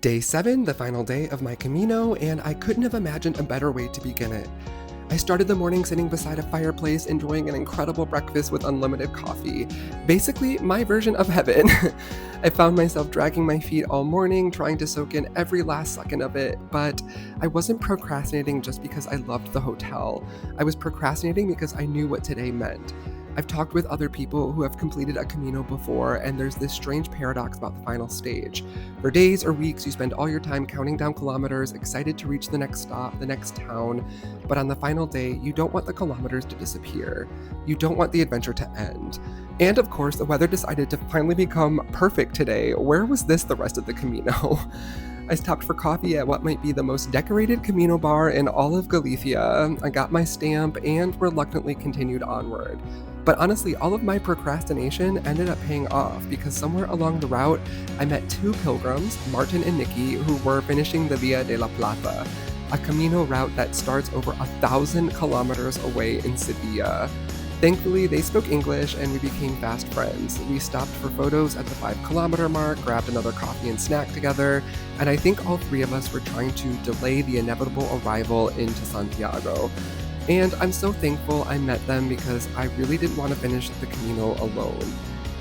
Day 7, the final day of my Camino, and I couldn't have imagined a better way to begin it. I started the morning sitting beside a fireplace, enjoying an incredible breakfast with unlimited coffee. Basically, my version of heaven. I found myself dragging my feet all morning, trying to soak in every last second of it, but I wasn't procrastinating just because I loved the hotel. I was procrastinating because I knew what today meant. I've talked with other people who have completed a Camino before, and there's this strange paradox about the final stage. For days or weeks, you spend all your time counting down kilometers, excited to reach the next stop, the next town, but on the final day, you don't want the kilometers to disappear. You don't want the adventure to end. And of course, the weather decided to finally become perfect today. Where was this the rest of the Camino? I stopped for coffee at what might be the most decorated Camino bar in all of Galicia. I got my stamp and reluctantly continued onward. But honestly, all of my procrastination ended up paying off because somewhere along the route, I met two pilgrims, Martin and Nicky, who were finishing the Via de la Plata, a Camino route that starts over 1,000 kilometers away in Sevilla. Thankfully, they spoke English and we became fast friends. We stopped for photos at the 5-kilometer mark, grabbed another coffee and snack together, and I think all three of us were trying to delay the inevitable arrival into Santiago. And I'm so thankful I met them because I really didn't want to finish the Camino alone.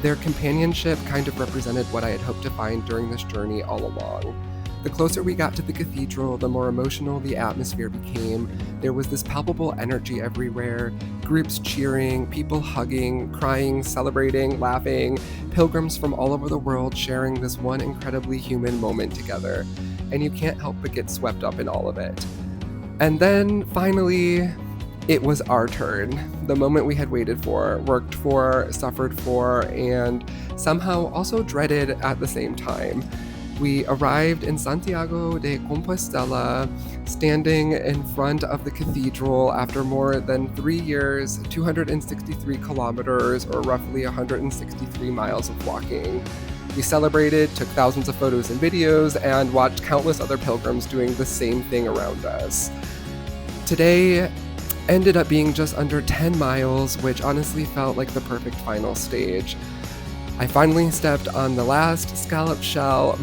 Their companionship kind of represented what I had hoped to find during this journey all along. The closer we got to the cathedral, the more emotional the atmosphere became. There was this palpable energy everywhere, groups cheering, people hugging, crying, celebrating, laughing, pilgrims from all over the world sharing this one incredibly human moment together. And you can't help but get swept up in all of it. And then, finally, it was our turn, the moment we had waited for, worked for, suffered for, and somehow also dreaded at the same time. We arrived in Santiago de Compostela, standing in front of the cathedral after more than 3 years, 263 kilometers, or roughly 163 miles of walking. We celebrated, took thousands of photos and videos, and watched countless other pilgrims doing the same thing around us. Today ended up being just under 10 miles, which honestly felt like the perfect final stage. I finally stepped on the last scallop shell,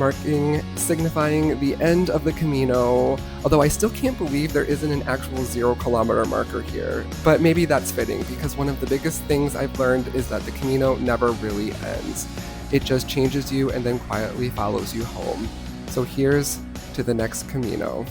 signifying the end of the Camino, although I still can't believe there isn't an actual 0-kilometer marker here. But maybe that's fitting, because one of the biggest things I've learned is that the Camino never really ends. It just changes you and then quietly follows you home. So here's to the next Camino.